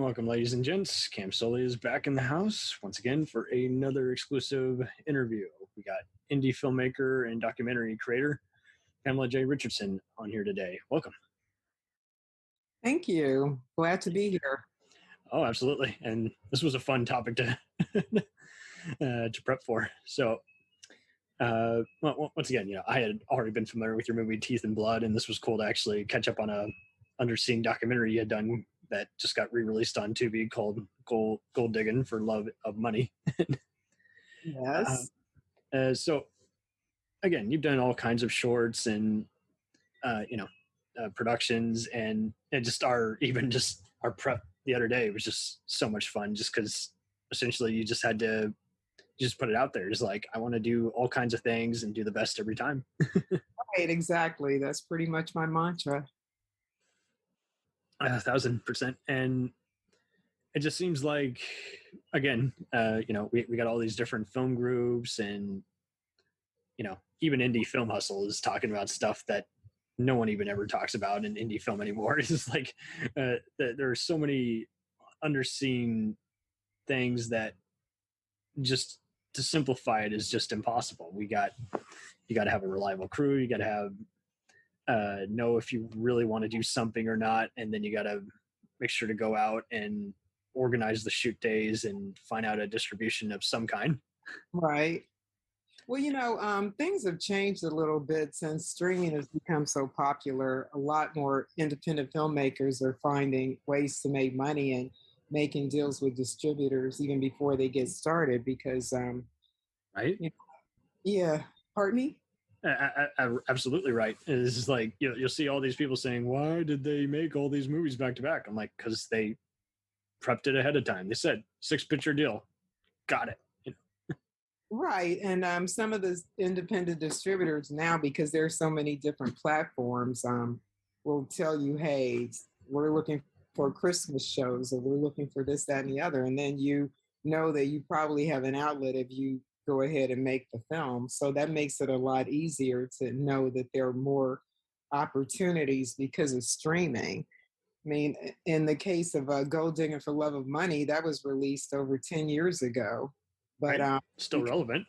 welcome, ladies and gents. Cam Sully is back in the house once again for another exclusive interview. We got indie filmmaker and documentary creator Patricia J. Richardson on here today. Welcome. Thank you. Glad to be here. Oh, absolutely. And this was a fun topic to to prep for. So, once again, I had already been familiar with your movie Teeth and Blood, and this was cool to actually catch up on a underseen documentary you had done that just got re-released on Tubi called Gold Digging for Love of Money. Yes. So, again, you've done all kinds of shorts and productions, and just our prep the other day was just so much fun, just because essentially you just had to just put it out there. Just like, I want to do all kinds of things and do the best every time. Right, exactly. That's pretty much my mantra. 1,000%. And it just seems like, again, we got all these different film groups, and even Indie Film Hustle is talking about stuff that no one even ever talks about in indie film anymore. It's just like there are so many underseen things that just to simplify it is just impossible. You got to have a reliable crew. You got to have know if you really want to do something or not, and then you got to make sure to go out and organize the shoot days and find out a distribution of some kind. Right. Well, things have changed a little bit since streaming has become so popular. A lot more independent filmmakers are finding ways to make money and making deals with distributors even before they get started because, right? Yeah. Pardon me? Absolutely right. It's just like, you'll see all these people saying, why did they make all these movies back to back? I'm like, because they prepped it ahead of time. They said 6-picture deal. Got it. Right. And some of the independent distributors now, because there's so many different platforms, will tell you, hey, we're looking for Christmas shows, or we're looking for this, that, and the other. And then you know that you probably have an outlet if you go ahead and make the film. So that makes it a lot easier to know that there are more opportunities because of streaming. I mean, in the case of Gold Digging for Love of Money, that was released over 10 years ago. But right. Still relevant.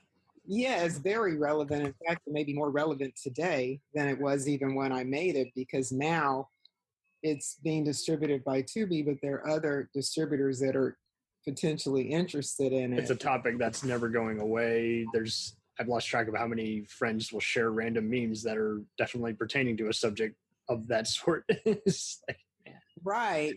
Yeah, it's very relevant. In fact, it may be more relevant today than it was even when I made it, because now it's being distributed by Tubi, but there are other distributors that are potentially interested in it. It's a topic that's never going away. I've lost track of how many friends will share random memes that are definitely pertaining to a subject of that sort. It's like, man. Right.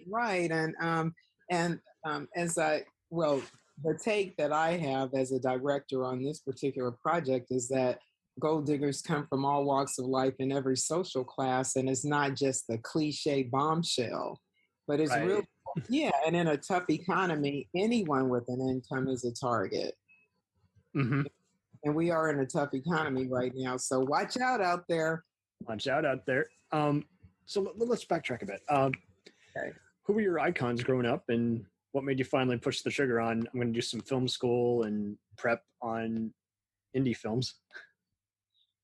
The take that I have as a director on this particular project is that gold diggers come from all walks of life in every social class, and it's not just the cliche bombshell, but it's right. Yeah, and in a tough economy, anyone with an income is a target. Mm-hmm. And we are in a tough economy right now, so watch out there. Watch out there. So let's backtrack a bit. Okay. Who were your icons growing up, and what made you finally push the trigger on, I'm going to do some film school and prep on indie films?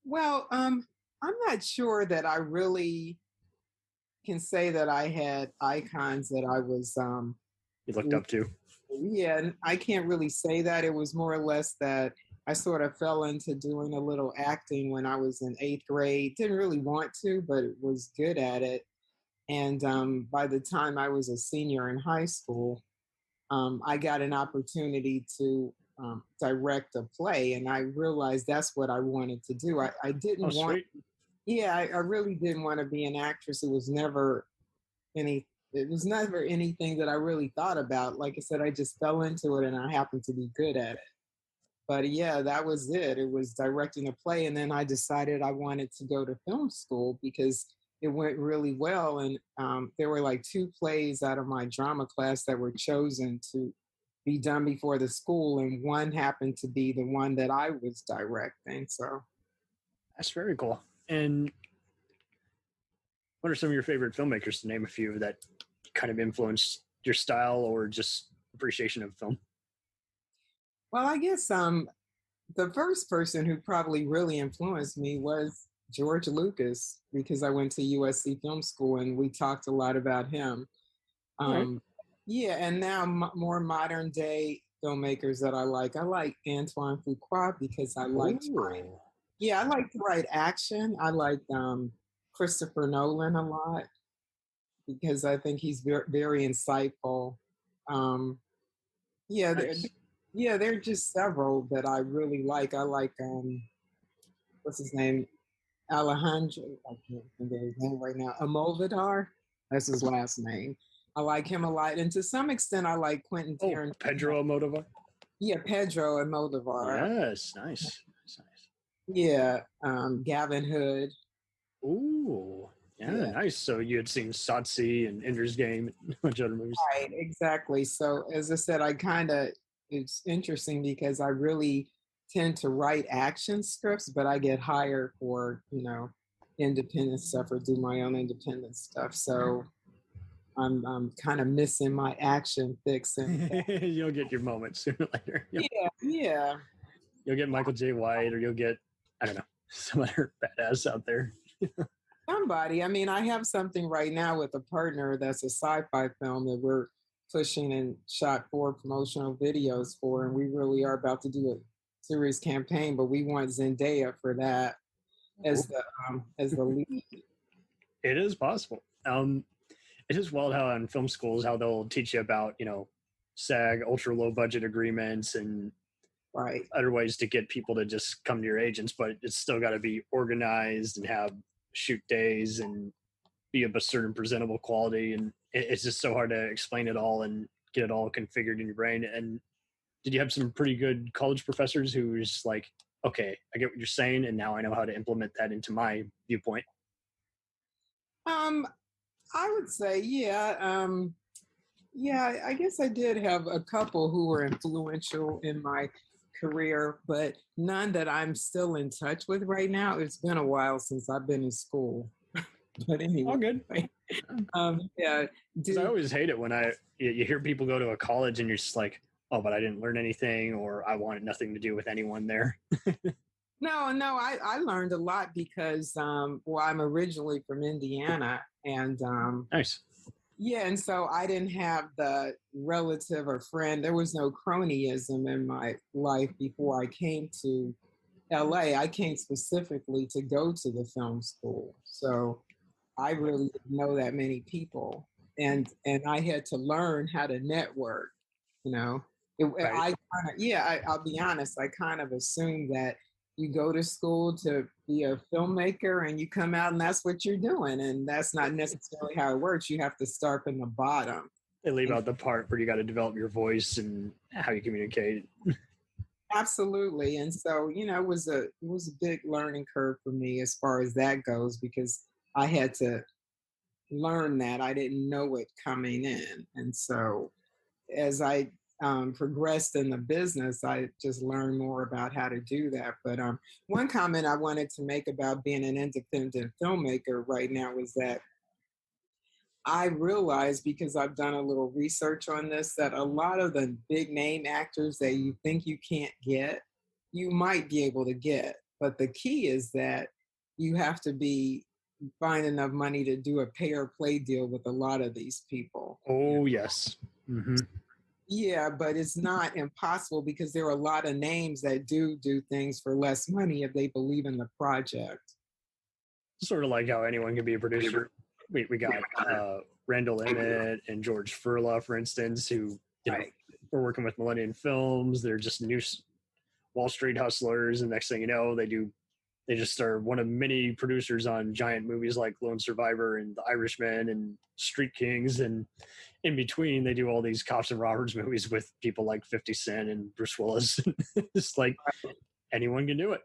Well, I'm not sure that I really can say that I had icons that I was... you looked up to? Yeah, I can't really say that. It was more or less that I sort of fell into doing a little acting when I was in 8th grade. Didn't really want to, but was good at it. And by the time I was a senior in high school, I got an opportunity to direct a play, and I realized that's what I wanted to do. I didn't want... Sweet. Yeah, I really didn't want to be an actress. It was never anything that I really thought about. Like I said, I just fell into it, and I happened to be good at it. But yeah, that was it. It was directing a play, and then I decided I wanted to go to film school because it went really well. And there were like 2 plays out of my drama class that were chosen to be done before the school, and one happened to be the one that I was directing. So that's very cool. And what are some of your favorite filmmakers, to name a few, that kind of influenced your style or just appreciation of film? Well, I guess the first person who probably really influenced me was George Lucas, because I went to USC Film School and we talked a lot about him. Right. Yeah, and now more modern day filmmakers that I like. I like Antoine Fuqua because I like to write. Oh, Yeah, I like to write action. I like Christopher Nolan a lot because I think he's very, very insightful. Um, yeah, nice. there are just several that I really like. I like what's his name? Alejandro. I can't think of his name right now. Amovidar. That's his last name. I like him a lot, and to some extent, I like Quentin Oh, Tarantino. Pedro Almodovar. Yeah, Pedro Almodovar. Yes, nice. Nice, nice. Yeah, Gavin Hood. Ooh, yeah, Yeah, nice. So you had seen Satsi and Ender's Game and a bunch of other movies. right, exactly. So as I said, it's interesting because I really tend to write action scripts, but I get hired for, independent stuff or do my own independent stuff. So I'm kind of missing my action fix. And You'll get your moment sooner or later. yeah, yeah. You'll get Michael J. White, or you'll get, I don't know, some other badass out there. Somebody. I mean, I have something right now with a partner that's a sci-fi film that we're pushing and shot 4 promotional videos for, and we really are about to do a serious campaign. But we want Zendaya for that as the lead. It is possible. It is wild how in film schools how they'll teach you about SAG ultra low budget agreements and Right. other ways to get people to just come to your agents, but it's still got to be organized and have shoot days and be of a certain presentable quality. And it's just so hard to explain it all and get it all configured in your brain. And did you have some pretty good college professors who were just like, okay, I get what you're saying, and now I know how to implement that into my viewpoint? I would say, yeah. Yeah, I guess I did have a couple who were influential in my career, but none that I'm still in touch with right now. It's been a while since I've been in school. But anyway, All good. yeah. Because I always hate it when you hear people go to a college and you're just like, oh, but I didn't learn anything, or I wanted nothing to do with anyone there. No, I learned a lot because, well, I'm originally from Indiana, and Nice. yeah, and so I didn't have the relative or friend. There was no cronyism in my life before I came to LA. I came specifically to go to the film school, so I really didn't know that many people, and I had to learn how to network. You know, Right. I kind of, yeah. I'll be honest. I kind of assumed that you go to school to be a filmmaker and you come out and that's what you're doing, and that's not necessarily how it works. You have to start from the bottom. They leave out the part where you got to develop your voice and how you communicate. Absolutely. And so, it was a big learning curve for me as far as that goes, because I had to learn that. I didn't know it coming in. And so as I progressed in the business, I just learned more about how to do that. But one comment I wanted to make about being an independent filmmaker right now is that I realized, because I've done a little research on this, that a lot of the big name actors that you think you can't get, you might be able to get. But the key is that you have to find enough money to do a pay or play deal with a lot of these people. Oh, yes. Mm-hmm. Yeah, but it's not impossible, because there are a lot of names that do things for less money if they believe in the project. Sort of like how anyone can be a producer. We got Randall Emmett and George Furla, for instance, who were working with Millennium Films. They're just new Wall Street hustlers, and next thing you know, they just are one of many producers on giant movies like Lone Survivor and The Irishman and Street Kings, and in between they do all these cops and robbers movies with people like 50 Cent and Bruce Willis. It's like anyone can do it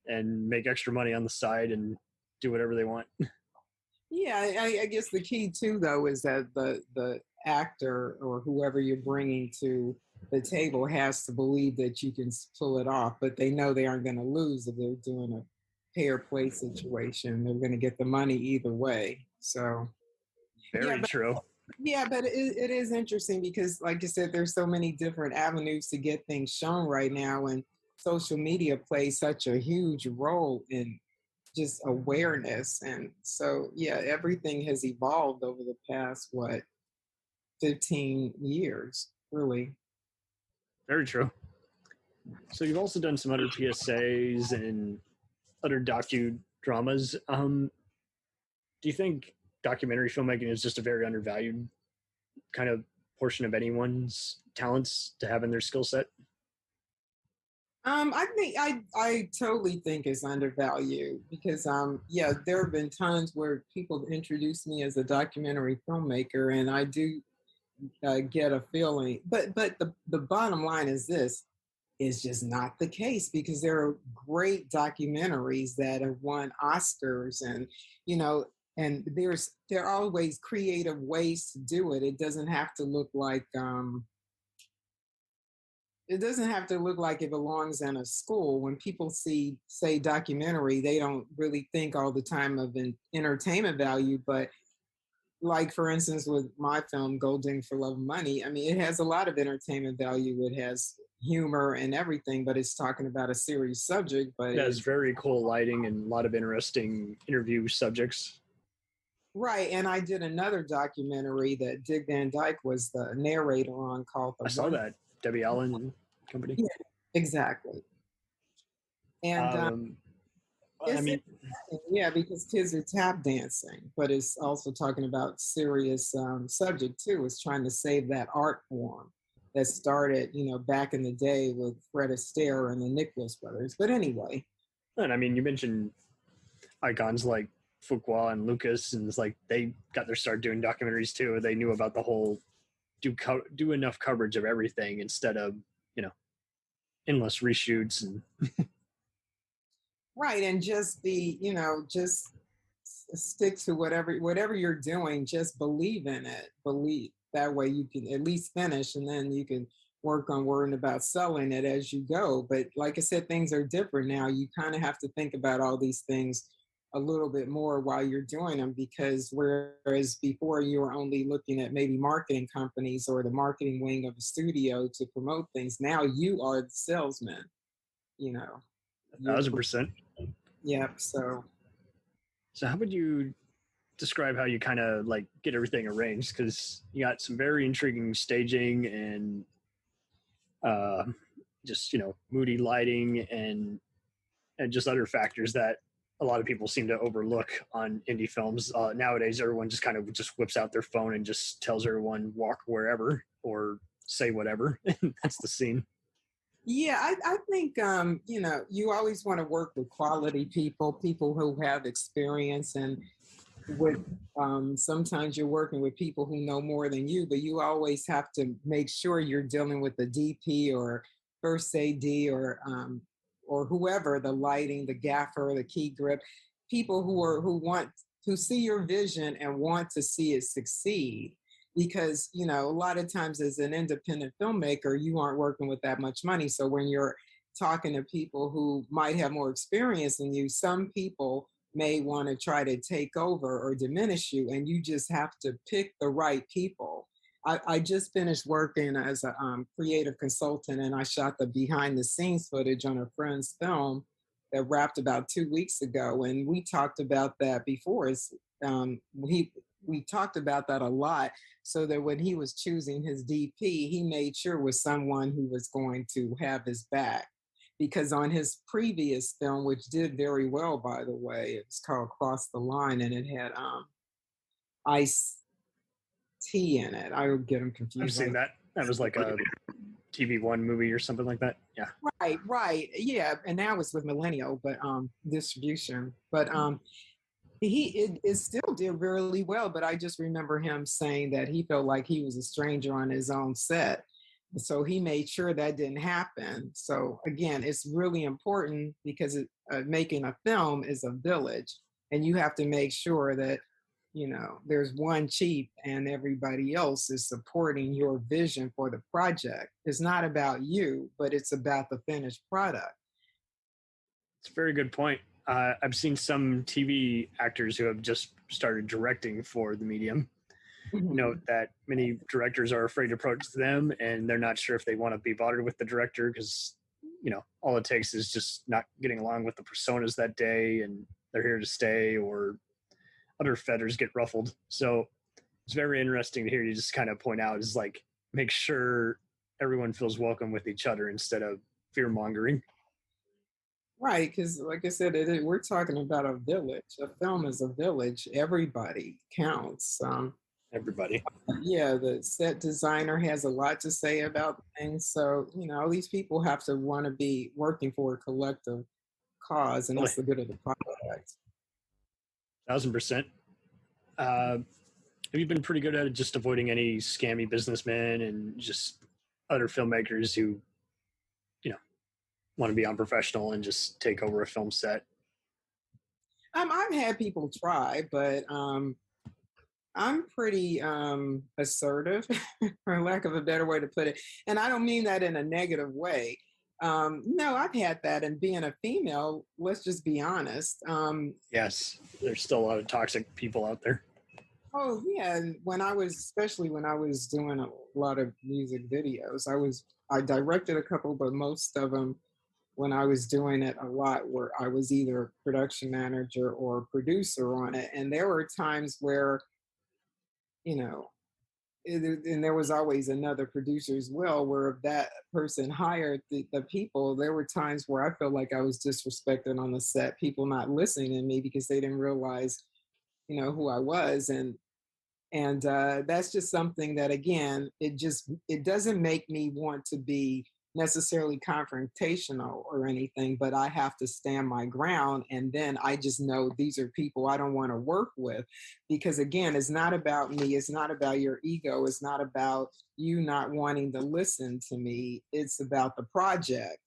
and make extra money on the side and do whatever they want. Yeah, I guess the key too, though, is that the actor or whoever you're bringing to the table has to believe that you can pull it off, but they know they aren't going to lose if they're doing a pay or play situation. They're going to get the money either way. So Very true. Yeah, but it is interesting because, like you said, there's so many different avenues to get things shown right now, and social media plays such a huge role in just awareness. And so, yeah, everything has evolved over the past, 15 15 years, really. Very true. So you've also done some other PSAs and other docudramas. Do you think documentary filmmaking is just a very undervalued kind of portion of anyone's talents to have in their skill set? I think I totally think it's undervalued because yeah, there have been times where people introduce me as a documentary filmmaker, and I do get a feeling. But the bottom line is this is just not the case because there are great documentaries that have won Oscars, and you know, and there are always creative ways to do it. It doesn't have to look like it doesn't have to look like it belongs in a school. When people say documentary, they don't really think all the time of an entertainment value. But like, for instance, with my film, Golding for Love and Money, I mean, it has a lot of entertainment value. It has humor and everything, but it's talking about a serious subject. But it has very cool lighting and a lot of interesting interview subjects. Right. And I did another documentary that Dick Van Dyke was the narrator on called I saw that. Debbie Allen and company. Yeah, exactly. And I mean, yeah, because kids are tap dancing, but it's also talking about serious subject too. It's trying to save that art form that started, you know, back in the day with Fred Astaire and the Nicholas brothers. But anyway. And I mean, you mentioned icons like Fuqua and Lucas, and it's like they got their start doing documentaries too. They knew about the whole do enough coverage of everything instead of, you know, endless reshoots and right. And just just stick to whatever you're doing, just believe in it. Believe that way you can at least finish, and then you can work on worrying about selling it as you go. But like I said, things are different now. You kind of have to think about all these things a little bit more while you're doing them, because whereas before you were only looking at maybe marketing companies or the marketing wing of a studio to promote things, now you are the salesman, you know. 1,000%. Yep. So how would you describe how you kind of like get everything arranged? Because you got some very intriguing staging and just, you know, moody lighting and just other factors that a lot of people seem to overlook on indie films. Nowadays, everyone just kind of just whips out their phone and just tells everyone walk wherever or say whatever. That's the scene. Yeah, I think, you know, you always want to work with quality people who have experience, and with sometimes you're working with people who know more than you, but you always have to make sure you're dealing with the DP or first AD or whoever, the lighting, the gaffer, the key grip, people who see your vision and want to see it succeed. Because, you know, a lot of times as an independent filmmaker, you aren't working with that much money. So when you're talking to people who might have more experience than you, some people may want to try to take over or diminish you, and you just have to pick the right people. I just finished working as a creative consultant, and I shot the behind the scenes footage on a friend's film that wrapped about 2 weeks ago. And we talked about that before. We talked about that a lot, so that when he was choosing his DP, he made sure it was someone who was going to have his back. Because on his previous film, which did very well, by the way, it was called Cross the Line, and it had Ice-T in it. I would get him confused. I've seen that. That was like a TV One movie or something like that. Yeah. Right. Yeah. And that was with Millennial, but distribution. But it still did really well. But I just remember him saying that he felt like he was a stranger on his own set. So he made sure that didn't happen. So again, it's really important because making a film is a village, and you have to make sure that, you know, there's one chief and everybody else is supporting your vision for the project. It's not about you, but it's about the finished product. It's a very good point. I've seen some TV actors who have just started directing for the medium. Note that many directors are afraid to approach them, and they're not sure if they want to be bothered with the director because, you know, all it takes is just not getting along with the personas that day, and they're here to stay, or other feathers get ruffled. So it's very interesting to hear you just kind of point out is like, make sure everyone feels welcome with each other instead of fear mongering. Right, because like I said, we're talking about a village. A film is a village. Everybody counts. Everybody. Yeah, the set designer has a lot to say about things. So, these people have to want to be working for a collective cause, and that's the good of the project. 1,000%. Have you been pretty good at just avoiding any scammy businessmen and just other filmmakers who, want to be unprofessional and just take over a film set? I've had people try, but I'm pretty assertive, for lack of a better way to put it. And I don't mean that in a negative way. No, I've had that. And being a female, let's just be honest. Yes, there's still a lot of toxic people out there. Oh, yeah. Especially when I was doing a lot of music videos, I directed a couple, but most of them, when I was doing it a lot, where I was either production manager or producer on it. And there were times where, and there was always another producer as well, where if that person hired the people, there were times where I felt like I was disrespected on the set, people not listening to me because they didn't realize, who I was. And that's just something that, again, it doesn't make me want to be necessarily confrontational or anything, but I have to stand my ground. And then I just know these are people I don't want to work with, because again, it's not about me. It's not about your ego. It's not about you not wanting to listen to me. It's about the project.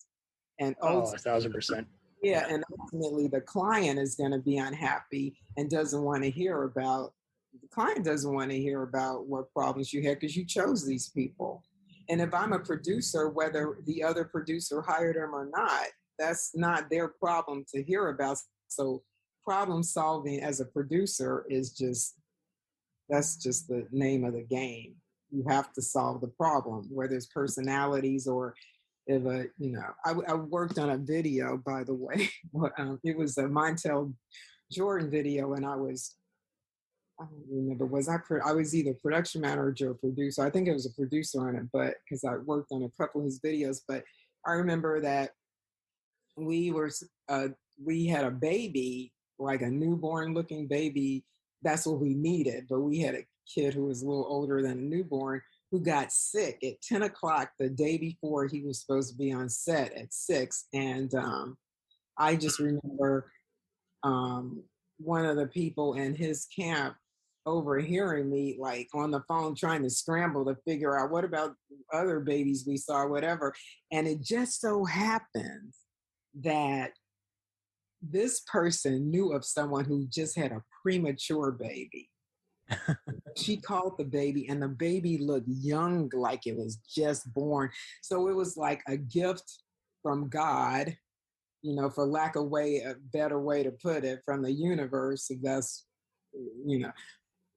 And 1,000%. Yeah. And ultimately the client is going to be unhappy and doesn't want to hear about, the client doesn't want to hear about what problems you had because you chose these people. And if I'm a producer, whether the other producer hired them or not, that's not their problem to hear about. So problem solving as a producer that's just the name of the game. You have to solve the problem, whether it's personalities or if I worked on a video, by the way. It was a Montel Jordan video, and I don't remember, I was either production manager or producer. I think it was a producer on it, but because I worked on a couple of his videos. But I remember that we had a baby, like a newborn looking baby. That's what we needed. But we had a kid who was a little older than a newborn who got sick at 10 o'clock the day before he was supposed to be on set at 6. And I just remember one of the people in his camp overhearing me, like on the phone, trying to scramble to figure out what about other babies we saw, whatever. And it just so happened that this person knew of someone who just had a premature baby. She called the baby, and the baby looked young, like it was just born. So it was like a gift from God, for lack of a better way to put it, from the universe, if that's,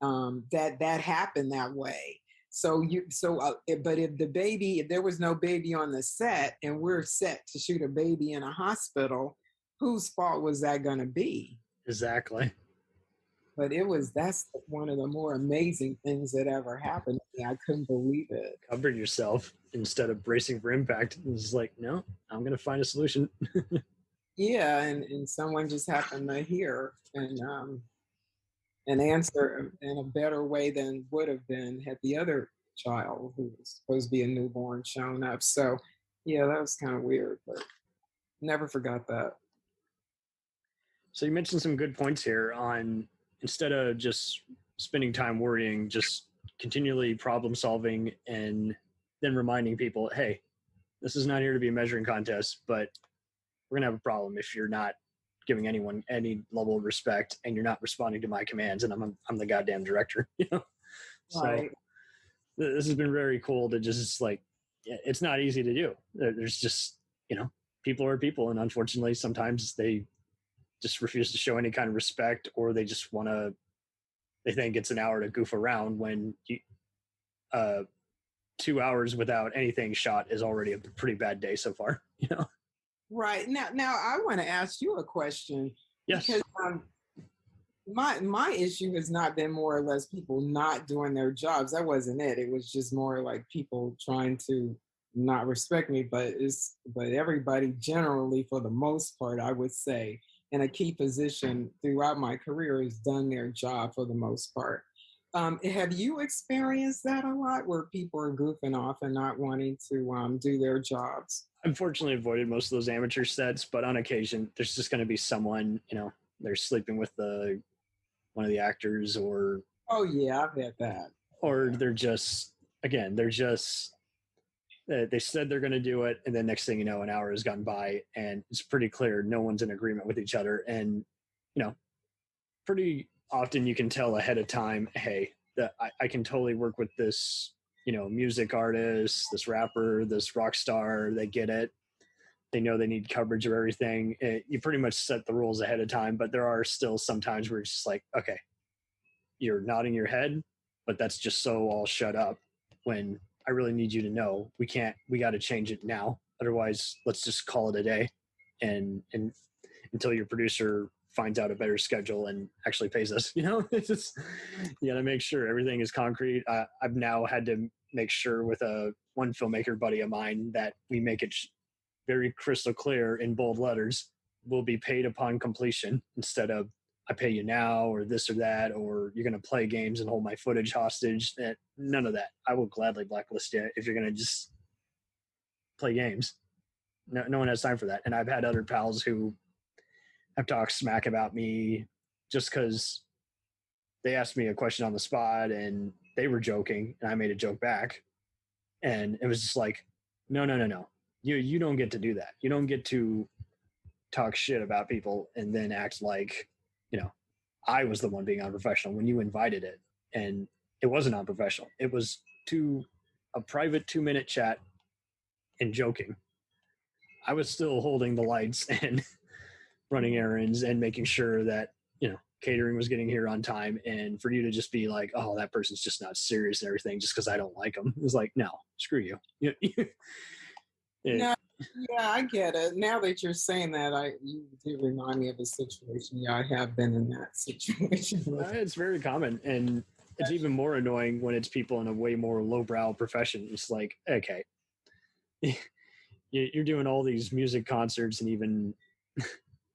that happened that way. But if there was no baby on the set and we're set to shoot a baby in a hospital, whose fault was that going to be? Exactly. But that's one of the more amazing things that ever happened to me. I couldn't believe it. Covered yourself instead of bracing for impact. It's like, no, I'm going to find a solution. Yeah, and someone just happened to hear and answer in a better way than would have been had the other child, who was supposed to be a newborn, shown up. So, yeah, that was kind of weird, but never forgot that. So you mentioned some good points here on, instead of just spending time worrying, just continually problem solving and then reminding people, hey, this is not here to be a measuring contest, but we're going to have a problem if you're not giving anyone any level of respect and you're not responding to my commands, and I'm the goddamn director, So Right. This has been very cool to just like, it's not easy to do. There's just, people are people, and unfortunately sometimes they just refuse to show any kind of respect, or they just they think it's an hour to goof around when 2 hours without anything shot is already a pretty bad day so far, Right. Now I want to ask you a question. Yes. Because my issue has not been more or less people not doing their jobs. That wasn't it. It was just more like people trying to not respect me. But everybody generally, for the most part, I would say, in a key position throughout my career, has done their job for the most part. Have you experienced that a lot, where people are goofing off and not wanting to do their jobs? Unfortunately, avoided most of those amateur sets, but on occasion, there's just going to be someone, they're sleeping with one of the actors, or Oh yeah, I've had that. or they're just they said they're going to do it, and then next thing you know, an hour has gone by, and it's pretty clear no one's in agreement with each other, and pretty often you can tell ahead of time, hey, that I can totally work with this, music artist, this rapper, this rock star. They get it. They know they need coverage of everything. You pretty much set the rules ahead of time, but there are still some times where it's just like, okay, you're nodding your head, but that's just so I'll shut up when I really need you to know we got to change it now. Otherwise, let's just call it a day, and until your producer finds out a better schedule and actually pays us. It's just, you got to make sure everything is concrete. I've now had to make sure with one filmmaker buddy of mine that we make it very crystal clear in bold letters, will be paid upon completion, instead of I pay you now, or this or that, or you're going to play games and hold my footage hostage. None of that. I will gladly blacklist you if you're going to just play games. No one has time for that. And I've had other pals who have talked smack about me just because they asked me a question on the spot and they were joking and I made a joke back. And it was just like, no. You don't get to do that. You don't get to talk shit about people and then act like, I was the one being unprofessional when you invited it. And it wasn't unprofessional. It was a private 2-minute chat and joking. I was still holding the lights and running errands and making sure that, catering was getting here on time. And for you to just be like, oh, that person's just not serious and everything just because I don't like them. It was like, no, screw you. No, yeah, I get it. Now that you're saying that, you do remind me of a situation. Yeah, I have been in that situation. It's very common. And it's even more annoying when it's people in a way more lowbrow profession. It's like, okay, you're doing all these music concerts and even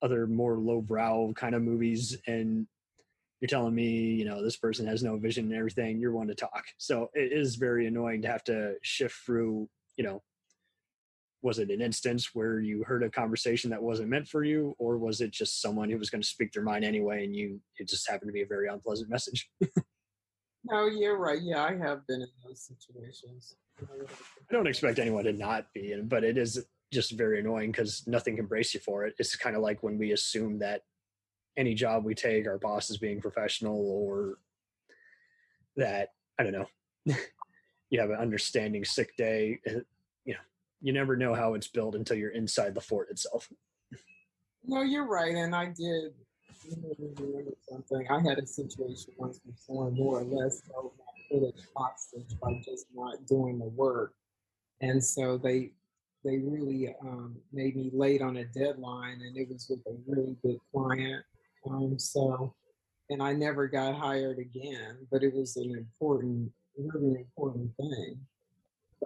other more lowbrow kind of movies, and you're telling me, this person has no vision and everything. You're one to talk. So it is very annoying to have to shift through, was it an instance where you heard a conversation that wasn't meant for you, or was it just someone who was going to speak their mind anyway and it just happened to be a very unpleasant message? No, you're right. Yeah, I have been in those situations. I don't expect anyone to not be in, but it is just very annoying because nothing can brace you for it. It's kind of like when we assume that any job we take, our boss is being professional, or that, I don't know, you have an understanding sick day. You never know how it's built until you're inside the fort itself. No, you're right. And I did remember something. I had a situation once where someone more or less held my footage hostage by just not doing the work. And so they really made me late on a deadline, and it was with a really good client. And I never got hired again, but it was an important, really important thing.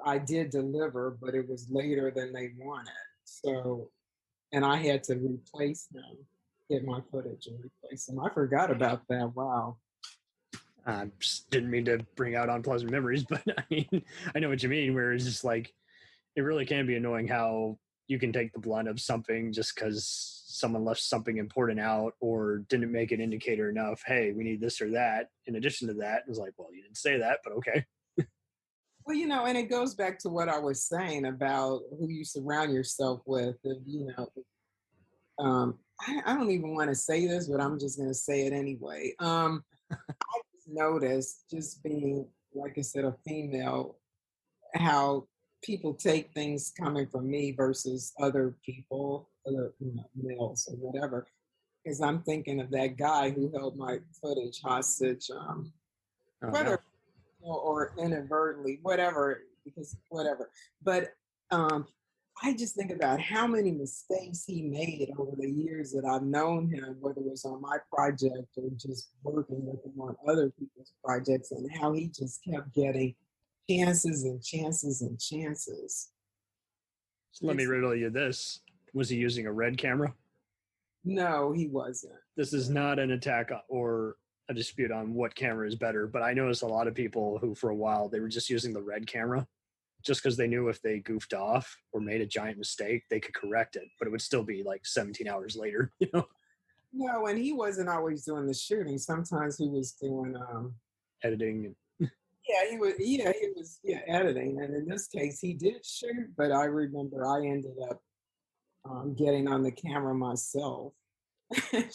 I did deliver, but it was later than they wanted. So, and I had to replace them, get my footage and replace them. I forgot about that. Wow. I didn't mean to bring out unpleasant memories, but I mean, I know what you mean, where it's just like, it really can be annoying how you can take the blunt of something just because someone left something important out or didn't make an indicator enough. Hey, we need this or that. In addition to that, it was like, well, you didn't say that, but okay. Well, and it goes back to what I was saying about who you surround yourself with. And, I don't even want to say this, but I'm just going to say it anyway. I just noticed, just being, like I said, a female, how people take things coming from me versus other people, other males or whatever. Because I'm thinking of that guy who held my footage hostage, whether or inadvertently, whatever, because whatever. But I just think about how many mistakes he made over the years that I've known him, whether it was on my project or just working with him on other people's projects, and how he just kept getting chances and chances and chances. So let me riddle you this. Was he using a red camera? No, he wasn't. This is not an attack or a dispute on what camera is better, but I noticed a lot of people who for a while they were just using the red camera just because they knew if they goofed off or made a giant mistake, they could correct it, but it would still be like 17 hours later, you know? No, and he wasn't always doing the shooting. Sometimes he was doing Editing. he was editing. And in this case he did shoot, but I remember I ended up getting on the camera myself,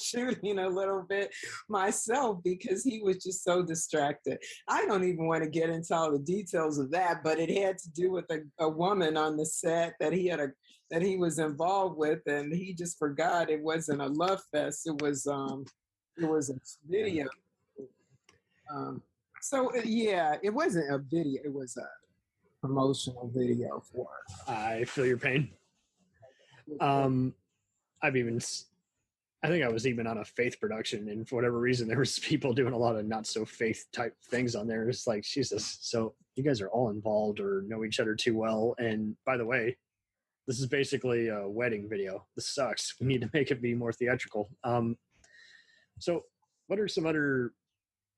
shooting a little bit myself because he was just so distracted. I don't even want to get into all the details of that, but it had to do with a woman on the set that he was involved with, and he just forgot it wasn't a love fest. It was a video. It wasn't a video. It was a promotional video for it. I feel your pain. I think I was even on a faith production, and for whatever reason, there was people doing a lot of not so faith type things on there. It's like, Jesus, so you guys are all involved or know each other too well. And by the way, this is basically a wedding video. This sucks. We need to make it be more theatrical. So what are some other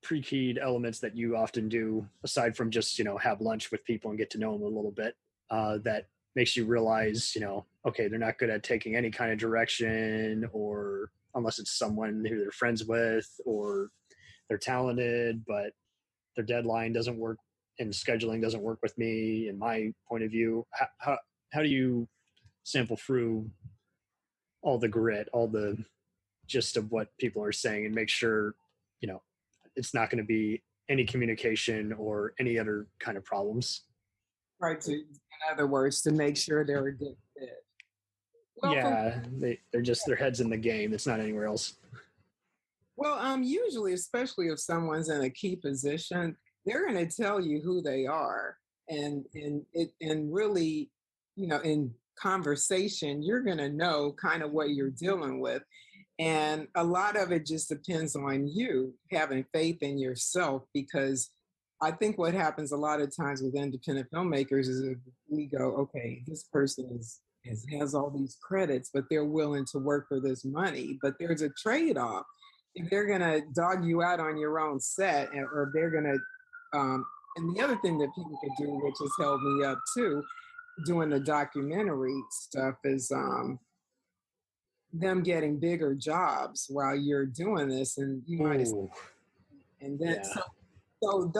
pre-keyed elements that you often do aside from just, have lunch with people and get to know them a little bit, that makes you realize, okay, they're not good at taking any kind of direction, or unless it's someone who they're friends with, or they're talented, but their deadline doesn't work and scheduling doesn't work with me, in my point of view. How do you sample through all the grit, all the gist of what people are saying and make sure, it's not going to be any communication or any other kind of problems? Right. In other words, to make sure they're a good fit. Well, yeah, they're just their heads in the game. It's not anywhere else. Well, usually, especially if someone's in a key position, they're going to tell you who they are, and really, in conversation, you're going to know kind of what you're dealing with, and a lot of it just depends on you having faith in yourself, because I think what happens a lot of times with independent filmmakers is if we go, okay, this person has all these credits, but they're willing to work for this money. But there's a trade-off. If they're going to dog you out on your own set, or they're going to, and the other thing that people can do, which has held me up too, doing the documentary stuff, is them getting bigger jobs while you're doing this, and you might, and then yeah. So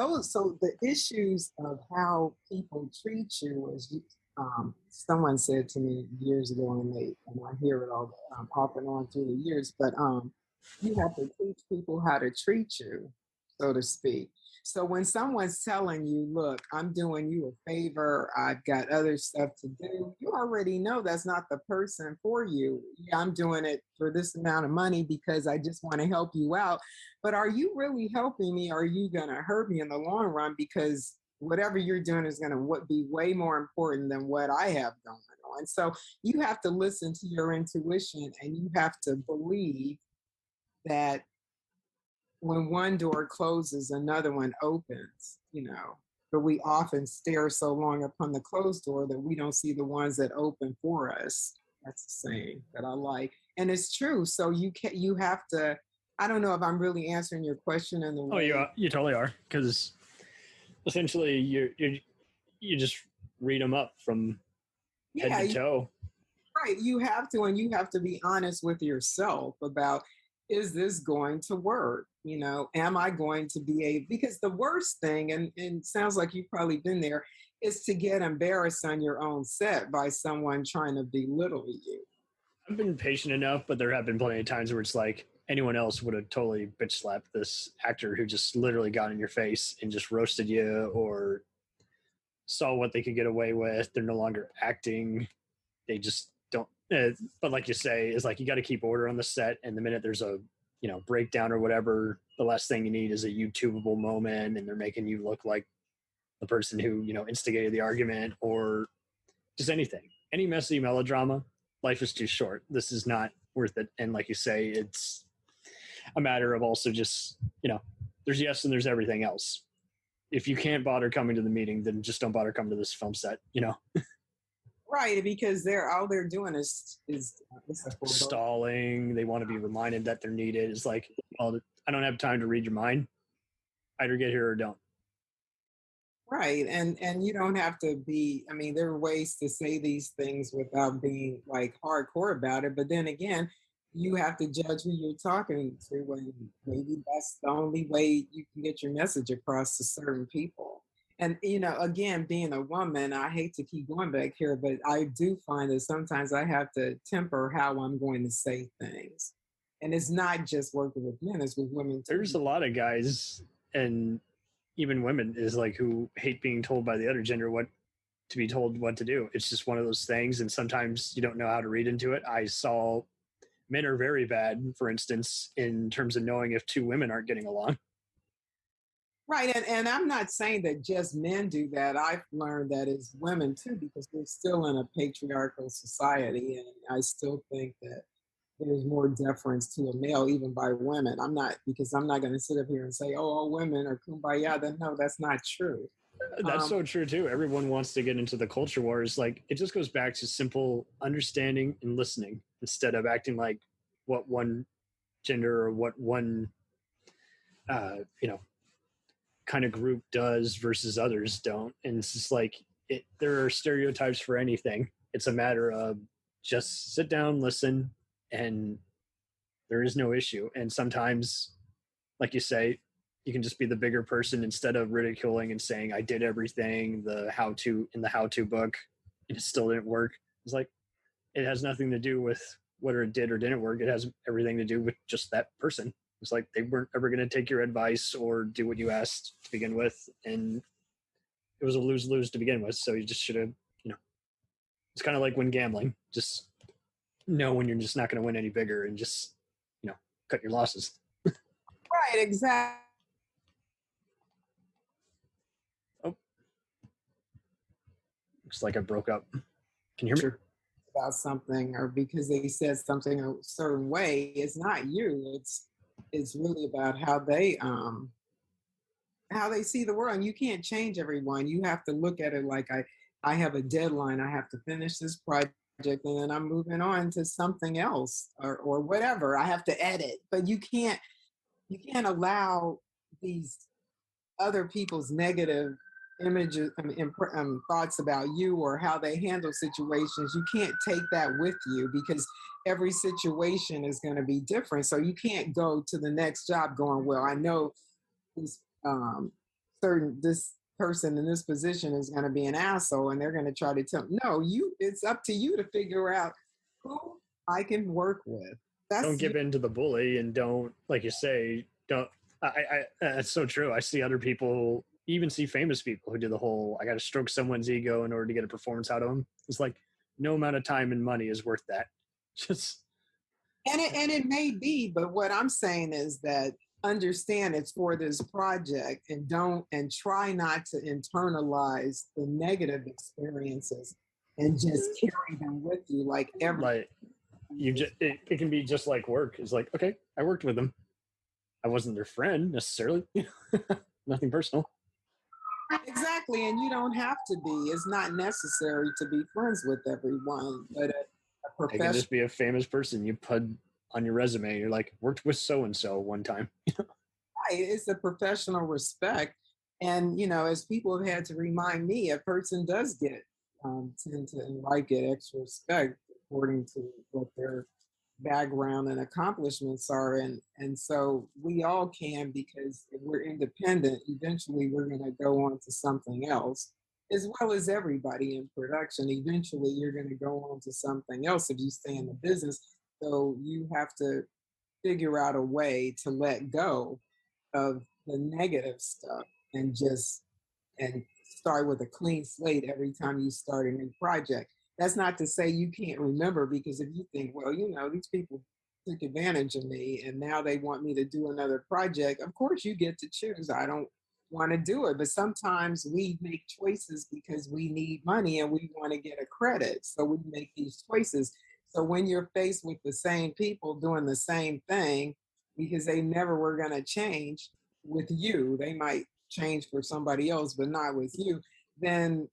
the issues of how people treat you is, someone said to me years ago, and I hear it all off and on through the years, but you have to teach people how to treat you, so to speak. So when someone's telling you, look, I'm doing you a favor, I've got other stuff to do, you already know that's not the person for you. Yeah, I'm doing it for this amount of money because I just want to help you out. But are you really helping me? Or are you going to hurt me in the long run? Because whatever you're doing is going to be way more important than what I have going on. So you have to listen to your intuition, and you have to believe that when one door closes, another one opens, but we often stare so long upon the closed door that we don't see the ones that open for us. That's the saying that I like. And it's true. So you have to, I don't know if I'm really answering your question in the way. Oh, you totally are. Because essentially you just read them up from head to toe. Right. You have to, and you have to be honest with yourself about, is this going to work? Am I going to be able, because the worst thing, and sounds like you've probably been there, is to get embarrassed on your own set by someone trying to belittle you. I've been patient enough, but there have been plenty of times where it's like anyone else would have totally bitch slapped this actor who just literally got in your face and just roasted you, or saw what they could get away with. They're no longer acting. They just don't. But like you say, is like, you got to keep order on the set. And the minute there's a, breakdown or whatever, the last thing you need is a YouTubeable moment, and they're making you look like the person who, instigated the argument, or just anything any messy melodrama, life is too short. This is not worth it. And like you say, it's a matter of also just, there's yes and there's everything else. If you can't bother coming to the meeting, then just don't bother coming to this film set, Right, because all they're doing is stalling. They want to be reminded that they're needed. It's like, well, I don't have time to read your mind. Either get here or don't. Right, and you don't have to be. I mean, there are ways to say these things without being like hardcore about it. But then again, you have to judge who you're talking to, and maybe that's the only way you can get your message across to certain people. And, again, being a woman, I hate to keep going back here, but I do find that sometimes I have to temper how I'm going to say things. And it's not just working with men, it's with women too. There's a lot of guys and even women is like who hate being told by the other gender to be told what to do. It's just one of those things. And sometimes you don't know how to read into it. I saw men are very bad, for instance, in terms of knowing if two women aren't getting along. Right, and I'm not saying that just men do that. I've learned that as women too, because we're still in a patriarchal society, and I still think that there's more deference to a male, even by women. I'm not going to sit up here and say, "Oh, all women are kumbaya." Then no, that's not true. That's so true too. Everyone wants to get into the culture wars. Like it just goes back to simple understanding and listening instead of acting like what one gender or what one, kind of group does versus others don't. And it's just like there are stereotypes for anything. It's a matter of just sit down, listen, and there is no issue. And sometimes, like you say, you can just be the bigger person instead of ridiculing and saying I did everything in the how-to book and it still didn't work. It's like it has nothing to do with whether it did or didn't work. It has everything to do with just that person. It's like they weren't ever going to take your advice or do what you asked to begin with. And it was a lose-lose to begin with. So you just should have, it's kind of like when gambling, just know when you're just not going to win any bigger and just, cut your losses. Right, exactly. Oh, looks like I broke up. Can you hear me? About something or because they said something a certain way, it's not you. It's really about how they see the world. And you can't change everyone. You have to look at it like I have a deadline. I have to finish this project and then I'm moving on to something else or whatever. I have to edit. But you can't allow these other people's negative images thoughts about you or how they handle situations. You can't take that with you because every situation is going to be different. So you can't go to the next job going, well, I know this this person in this position is going to be an asshole and they're going to try to tell it's up to you to figure out who I can work with. Don't give in to the bully and don't, like you say, don't. That's so true. I see other people, even see famous people who do the whole, I got to stroke someone's ego in order to get a performance out of them. It's like no amount of time and money is worth that. And it may be, but what I'm saying is that understand it's for this project and try not to internalize the negative experiences and just carry them with you like every. Like it can be just like work. It's like, okay, I worked with them. I wasn't their friend necessarily. Nothing personal. Exactly, and you don't have to be. It's not necessary to be friends with everyone, but a professional. It can just be a famous person you put on your resume. You're like, worked with so-and-so one time. Right, it's a professional respect. And, as people have had to remind me, a person does get, tend to get extra respect according to what their background and accomplishments are. And so we all can, because if we're independent, eventually we're going to go on to something else, as well as everybody in production. Eventually you're going to go on to something else if you stay in the business. So you have to figure out a way to let go of the negative stuff and start with a clean slate every time you start a new project. That's not to say you can't remember, because if you think, well, these people took advantage of me and now they want me to do another project, of course you get to choose. I don't want to do it. But sometimes we make choices because we need money and we want to get a credit. So we make these choices. So when you're faced with the same people doing the same thing, because they never were going to change with you, they might change for somebody else, but not with you, then,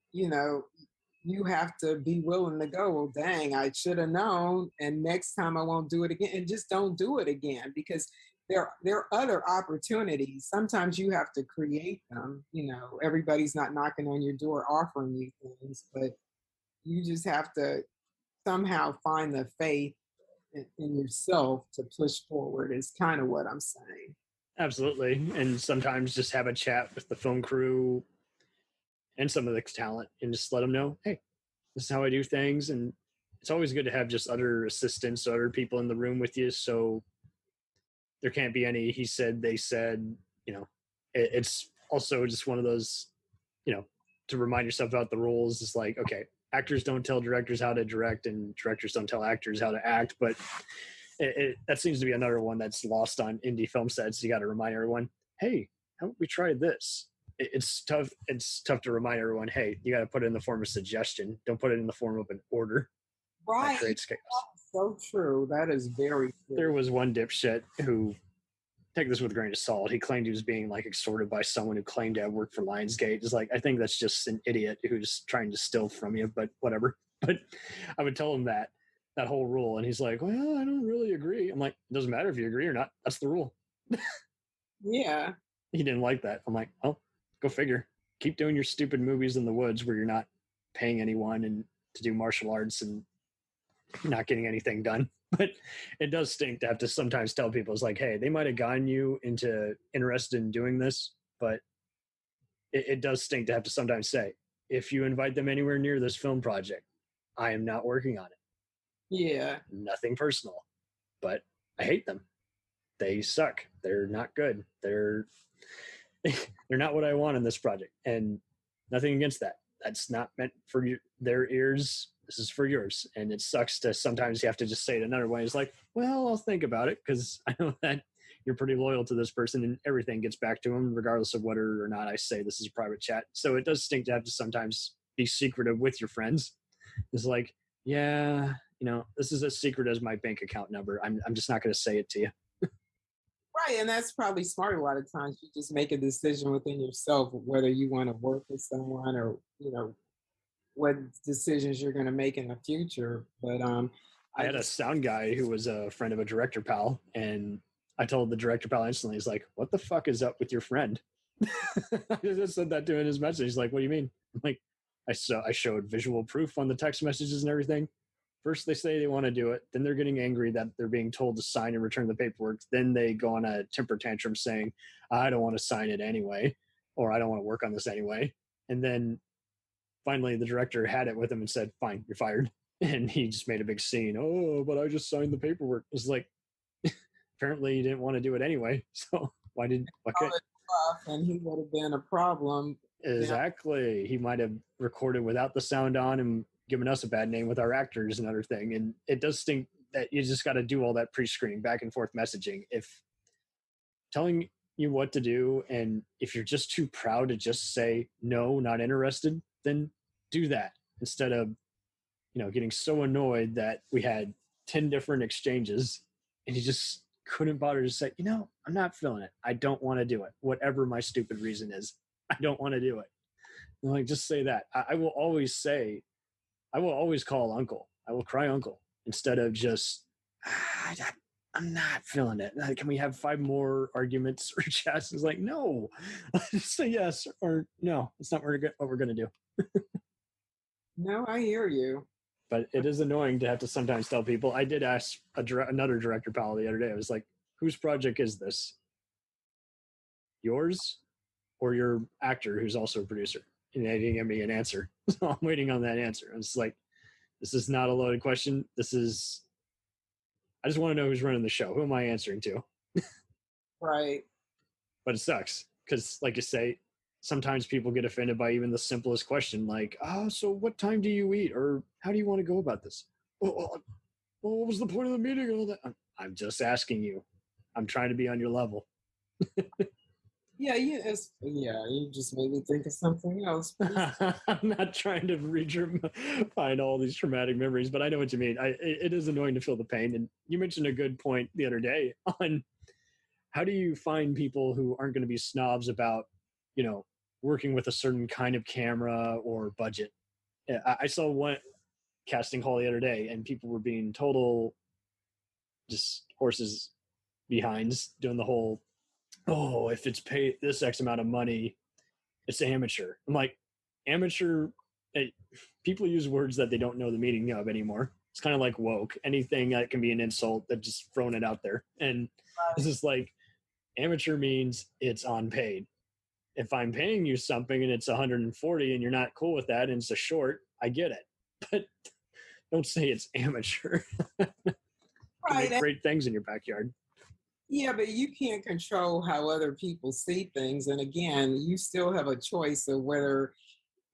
you have to be willing to go, well, dang, I should have known. And next time I won't do it again. And just don't do it again, because there are other opportunities. Sometimes you have to create them. Everybody's not knocking on your door offering you things, but you just have to somehow find the faith in yourself to push forward, is kind of what I'm saying. Absolutely. And sometimes just have a chat with the film crew and some of the talent and just let them know, hey, this is how I do things. And it's always good to have just other assistants, other people in the room with you. So there can't be any he said, they said, it's also just one of those, to remind yourself about the rules. It's like, okay, actors don't tell directors how to direct and directors don't tell actors how to act. But that seems to be another one that's lost on indie film sets. You got to remind everyone, hey, how about we try this? It's tough. It's tough to remind everyone, hey, you got to put it in the form of suggestion. Don't put it in the form of an order. Right. That creates chaos. So true. That is very true. There was one dipshit who, take this with a grain of salt, he claimed he was being like extorted by someone who claimed to have worked for Lionsgate. It's like, I think that's just an idiot who's trying to steal from you, but whatever. But I would tell him that whole rule, and he's like, well, I don't really agree. I'm like, it doesn't matter if you agree or not. That's the rule. Yeah. He didn't like that. I'm like, oh, go figure. Keep doing your stupid movies in the woods where you're not paying anyone and to do martial arts and not getting anything done. But it does stink to have to sometimes tell people, it's like, hey, they might have gotten you interested in doing this, but it does stink to have to sometimes say, if you invite them anywhere near this film project, I am not working on it. Yeah. Nothing personal, but I hate them. They suck. They're not good. They're not what I want in this project. And nothing against that. That's not meant for their ears. This is for yours. And it sucks to sometimes you have to just say it another way. It's like, well, I'll think about it, because I know that you're pretty loyal to this person and everything gets back to them regardless of whether or not I say this is a private chat. So it does stink to have to sometimes be secretive with your friends. It's like, yeah, this is as secret as my bank account number. I'm just not going to say it to you. Right. And that's probably smart. A lot of times you just make a decision within yourself whether you want to work with someone or, what decisions you're going to make in the future. But I had a sound guy who was a friend of a director pal, and I told the director pal instantly, he's like, what the fuck is up with your friend? I just said that to him in his message. He's like, what do you mean? I'm like, I showed visual proof on the text messages and everything. First they say they want to do it, then they're getting angry that they're being told to sign and return the paperwork. Then they go on a temper tantrum saying, I don't want to sign it anyway, or I don't want to work on this anyway. And then finally the director had it with him and said, fine, you're fired. And he just made a big scene. Oh, but I just signed the paperwork. It's like, apparently you didn't want to do it anyway. So why did, okay. And he would have been a problem. Exactly. Yeah. He might have recorded without the sound on and given us a bad name with our actors and other thing. And it does stink that you just got to do all that pre-screening, back and forth messaging. If telling you what to do, and if you're just too proud to just say, no, not interested, then do that instead of, getting so annoyed that we had 10 different exchanges and you just couldn't bother to say, I'm not feeling it. I don't want to do it. Whatever my stupid reason is, I don't want to do it. And like, just say that. I will always call uncle. I will cry uncle instead of just, I'm not feeling it. Can we have 5 more arguments or chats? It's like, no, just say yes or no. It's not what we're going to do. No, I hear you. But it is annoying to have to sometimes tell people. I did ask another director pal the other day. I was like, whose project is this? Yours or your actor who's also a producer? And they didn't give me an answer. So I'm waiting on that answer. I was like, this is not a loaded question. I just want to know who's running the show. Who am I answering to? Right. But it sucks because, like you say, sometimes people get offended by even the simplest question, like, so what time do you eat? Or how do you want to go about this? Well, what was the point of the meeting? And all that. I'm just asking you. I'm trying to be on your level. Yeah, you just made me think of something else. I'm not trying to find all these traumatic memories, but I know what you mean. It is annoying to feel the pain. And you mentioned a good point the other day on how do you find people who aren't going to be snobs about, working with a certain kind of camera or budget. I saw one casting call the other day, and people were being total just horses behinds, doing the whole, oh, if it's paid this X amount of money, it's amateur. I'm like, amateur, people use words that they don't know the meaning of anymore. It's kind of like woke. Anything that can be an insult, that just throwing it out there. And this is like, amateur means it's unpaid. If I'm paying you something and it's 140 and you're not cool with that and it's a short, I get it. But don't say it's amateur. Right. Make great things in your backyard. Yeah, but you can't control how other people see things. And again, you still have a choice of whether,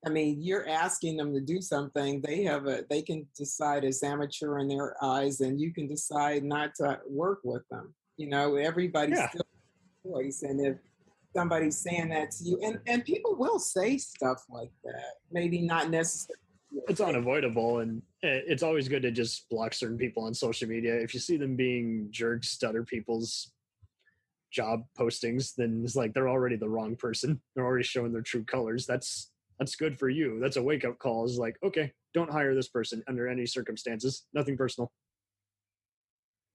you're asking them to do something. They can decide it's amateur in their eyes, and you can decide not to work with them. Everybody's still a choice. And if somebody's saying that to you, and people will say stuff like that, maybe not necessarily. It's unavoidable, and it's always good to just block certain people on social media. If you see them being jerks to other people's job postings, then it's like they're already the wrong person. They're already showing their true colors. That's good for you. That's a wake-up call. Is like, okay, don't hire this person under any circumstances. Nothing personal.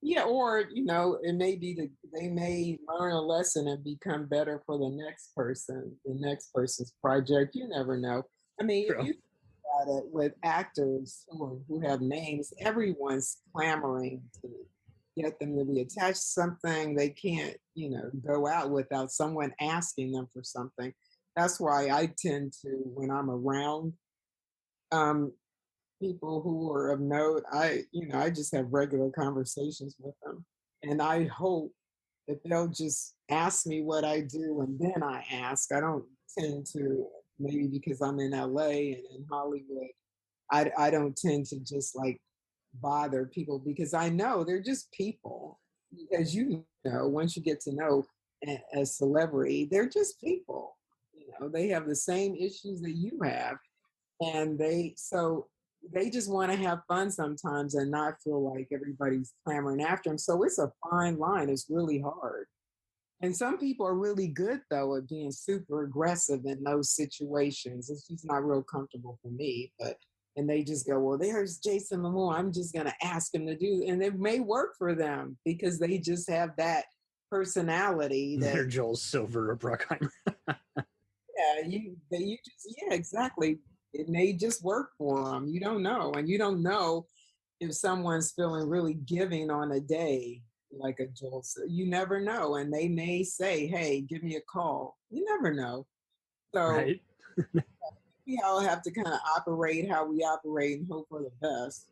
Yeah, or it may be they may learn a lesson and become better for the next person's project. You never know. True. If you about it with actors who have names, everyone's clamoring to get them to be attached to something. They can't, go out without someone asking them for something. That's why I tend to, when I'm around people who are of note, I just have regular conversations with them. And I hope that they'll just ask me what I do and then I ask. I don't tend to, maybe because I'm in LA and in Hollywood, I don't tend to just like bother people because I know they're just people. As once you get to know a celebrity, they're just people. They have the same issues that you have. And they just want to have fun sometimes and not feel like everybody's clamoring after them. So it's a fine line. It's really hard. And some people are really good, though, at being super aggressive in those situations. It's just not real comfortable for me. And they just go, well, there's Jason Momoa. I'm just going to ask him to do. And it may work for them because they just have that personality. They're Joel Silver or Bruckheimer. Exactly. It may just work for them. You don't know. And you don't know if someone's feeling really giving on a day like a Joel. You never know. And they may say, hey, give me a call. You never know. So right. We all have to kind of operate how we operate and hope for the best.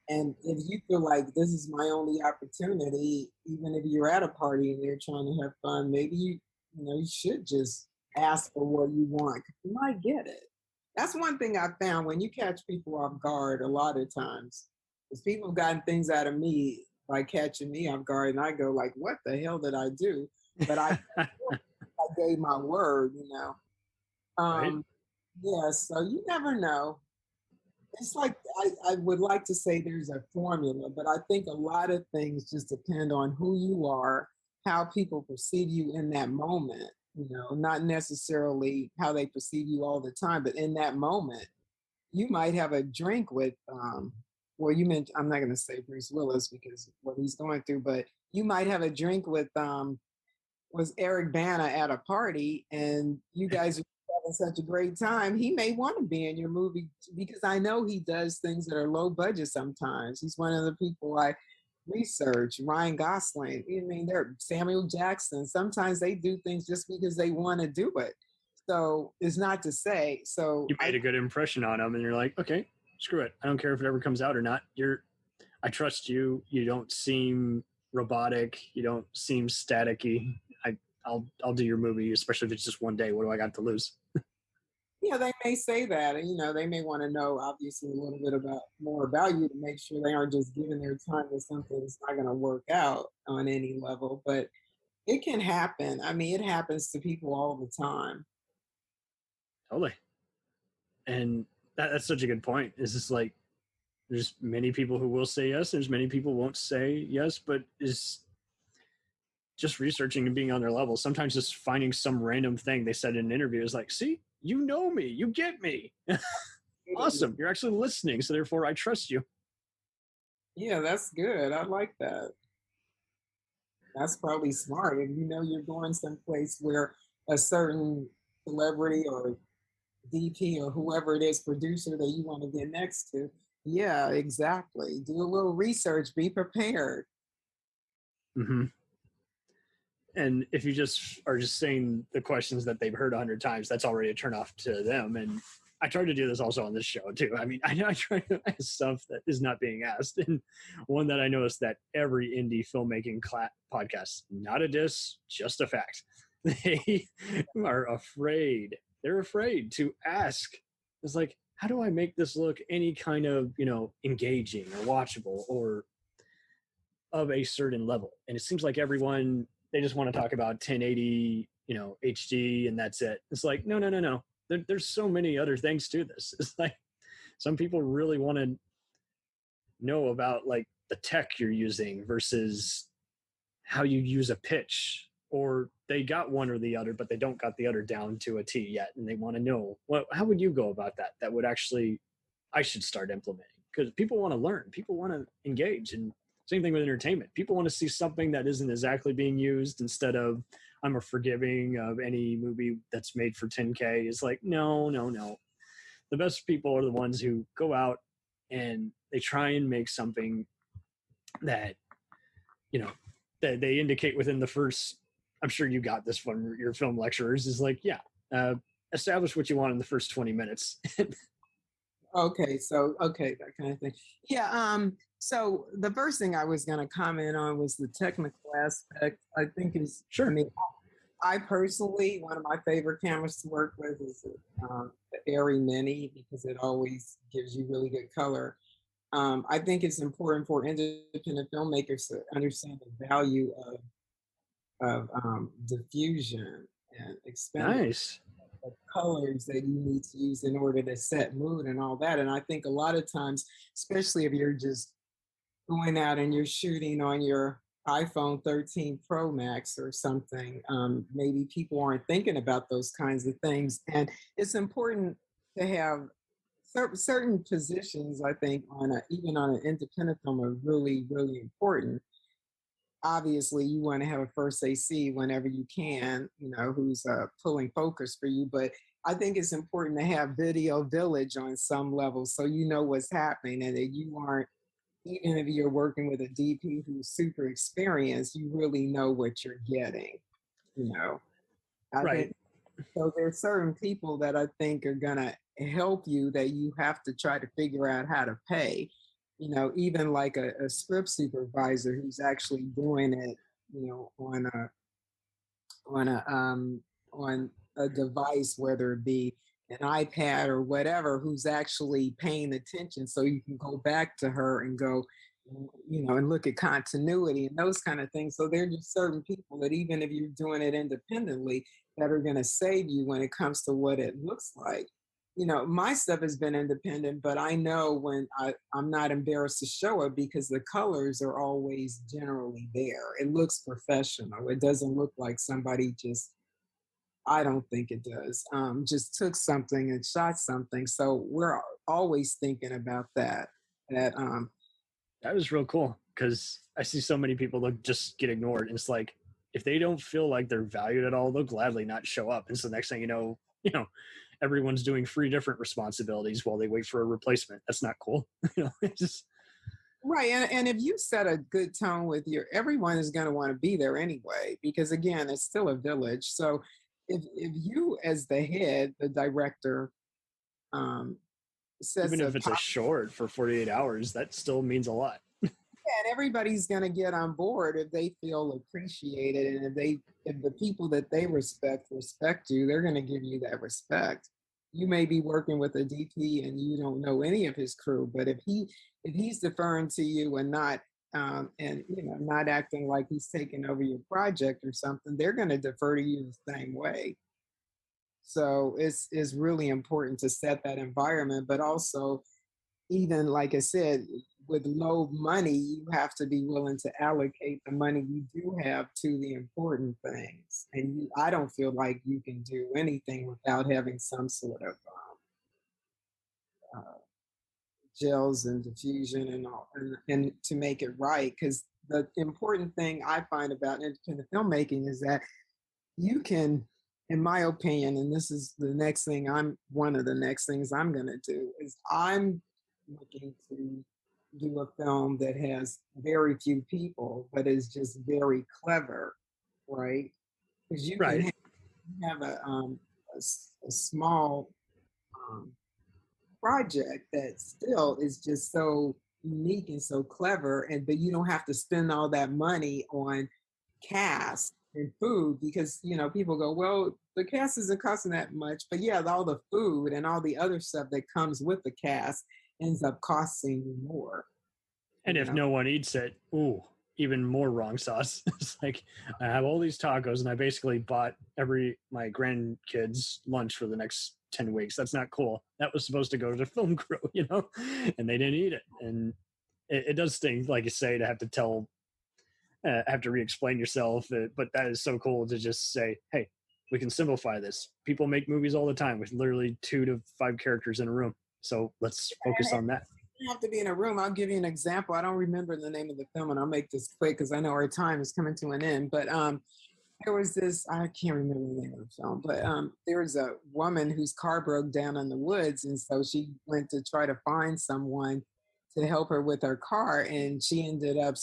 And if you feel like this is my only opportunity, even if you're at a party and you're trying to have fun, maybe you should just ask for what you want. You might get it. That's one thing I found when you catch people off guard a lot of times. Because people have gotten things out of me by catching me off guard, and I go like, what the hell did I do? But I gave my word, Right. Yeah, so you never know. It's like I would like to say there's a formula, but I think a lot of things just depend on who you are, how people perceive you in that moment, not necessarily how they perceive you all the time, but in that moment, you might have a drink with, well, I'm not going to say Bruce Willis because what he's going through, but you might have a drink with, was Eric Bana at a party and you guys are having such a great time. He may want to be in your movie because I know he does things that are low budget sometimes. He's one of the people I research. Ryan Gosling, they're Samuel Jackson. Sometimes they do things just because they want to do it. So it's not to say. So you made a good impression on him and you're like, okay, screw it. I don't care if it ever comes out or not. I trust you. You don't seem robotic. You don't seem staticky. I'll do your movie, especially if it's just one day. What do I got to lose? Yeah, they may say that, and they may want to know obviously a little bit more about you to make sure they aren't just giving their time to something that's not going to work out on any level. But It can happen. I mean, it happens to people all the time. Totally. And that's such a good point. It's just like, there's many people who will say yes. There's many people won't say yes, but is just researching and being on their level. Sometimes just finding some random thing they said in an interview is like, see, you know me, you get me. Awesome. You're actually listening. So therefore I trust you. Yeah, that's good. I like that. That's probably smart. If you know you're going someplace where a certain celebrity or DP or whoever it is, producer that you want to get next to. Yeah, exactly. Do a little research, be prepared. Mm-hmm. And if you just are just saying the questions that they've heard 100 times, that's already a turnoff to them. And I try to do this also on this show too. I mean, I try to ask stuff that is not being asked. And one that I noticed that every indie filmmaking podcast, not a diss, just a fact. They are afraid. They're afraid to ask. It's like, how do I make this look any kind of, engaging or watchable or of a certain level? And it seems like everyone, they just want to talk about 1080, HD, and that's it. It's like, no. There's so many other things to this. It's like some people really want to know about like the tech you're using versus how you use a pitch, or they got one or the other, but they don't got the other down to a T yet. And they want to know, well, how would you go about that? That would actually, I should start implementing, because people want to learn, people want to engage. And same thing with entertainment. People want to see something that isn't exactly being used, instead of, I'm a forgiving of any movie that's made for 10K. It's like, no. The best people are the ones who go out and they try and make something that, that they indicate within the first, I'm sure you got this from your film lecturers, is like, establish what you want in the first 20 minutes. Okay, that kind of thing. Yeah, so the first thing I was going to comment on was the technical aspect. I think is, sure. I mean, I personally, one of my favorite cameras to work with is the Arri Mini, because it always gives you really good color. I think it's important for independent filmmakers to understand the value of diffusion and expending the colors that you need to use in order to set mood and all that. And I think a lot of times, especially if you're just going out and you're shooting on your iPhone 13 Pro Max or something, maybe people aren't thinking about those kinds of things. And it's important to have certain positions, I think, even on an independent film, are really, really important. Obviously, you want to have a first AC whenever you can, who's pulling focus for you. But I think it's important to have video village on some level, so you know what's happening, and that you aren't, even if you're working with a DP who's super experienced, you really know what you're getting. I Right. think, so there's certain people that I think are gonna help you that you have to try to figure out how to pay. Even like a script supervisor who's actually doing it, on a device, whether it be an iPad or whatever, who's actually paying attention, so you can go back to her and go, and look at continuity and those kind of things. So there are just certain people that, even if you're doing it independently, that are going to save you when it comes to what it looks like. My stuff has been independent, but I know when I'm not embarrassed to show it, because the colors are always generally there. It looks professional. It doesn't look like somebody I don't think it does, just took something and shot something. So we're always thinking about that. That was real cool, because I see so many people just get ignored. And it's like, if they don't feel like they're valued at all, they'll gladly not show up. And so the next thing you know, everyone's doing 3 different responsibilities while they wait for a replacement. That's not cool. It's just right. And if you set a good tone with everyone is going to want to be there anyway, because again, it's still a village. So if you, as the head, the director, says, even if it's a short for 48 hours, that still means a lot. And everybody's going to get on board if they feel appreciated, and if the people that they respect you, they're going to give you that respect. You may be working with a DP and you don't know any of his crew, but if he's deferring to you and not and not acting like he's taking over your project or something, they're going to defer to you the same way. So it's really important to set that environment, but also, even like I said, with low money, you have to be willing to allocate the money you do have to the important things. And I don't feel like you can do anything without having some sort of gels and diffusion and all, and to make it right. Because the important thing I find about independent filmmaking is that you can, in my opinion, and this is one of the next things I'm going to do, is I'm looking to do a film that has very few people, but is just very clever, right? Because you can have a small project that still is just so unique and so clever, but you don't have to spend all that money on cast and food, because people go, well, the cast isn't costing that much, but yeah, all the food and all the other stuff that comes with the cast ends up costing you more. And if no one eats it, even more wrong sauce. It's like, I have all these tacos and I basically bought my grandkids lunch for the next 10 weeks. That's not cool. That was supposed to go to the film crew, and they didn't eat it. And it does sting, like you say, to have to have to re-explain yourself. But that is so cool to just say, hey, we can simplify this. People make movies all the time with literally 2 to 5 characters in a room. So let's focus on that. You have to be in a room. I'll give you an example. I don't remember the name of the film, and I'll make this quick because I know our time is coming to an end. But there was this, I can't remember the name of the film, but there was a woman whose car broke down in the woods, and so she went to try to find someone to help her with her car, and she ended up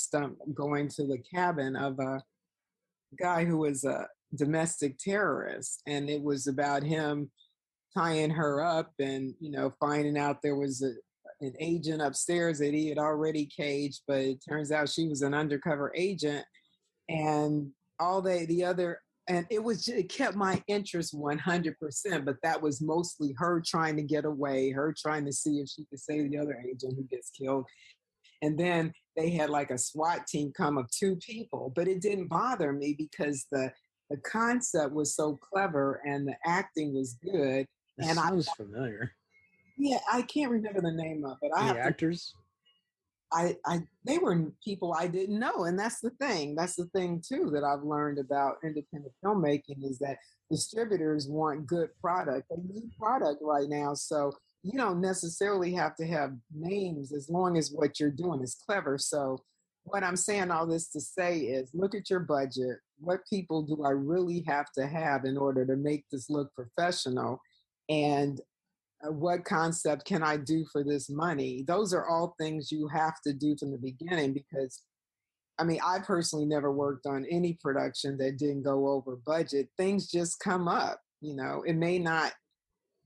going to the cabin of a guy who was a domestic terrorist, and it was about him tying her up and finding out there was an agent upstairs that he had already caged, but it turns out she was an undercover agent, and and it kept my interest 100%, but that was mostly her trying to get away, her trying to see if she could save the other agent who gets killed. And then they had like a SWAT team come of 2 people, but it didn't bother me because the concept was so clever and the acting was good. It sounds familiar. Yeah, I can't remember the name of it. The actors? They were people I didn't know, and that's the thing. That's the thing too that I've learned about independent filmmaking, is that distributors want good product. They need product right now, so you don't necessarily have to have names as long as what you're doing is clever. So what I'm saying all this to say is, look at your budget. What people do I really have to have in order to make this look professional? And what concept can I do for this money? Those are all things you have to do from the beginning, because I personally never worked on any production that didn't go over budget. Things just come up, it may not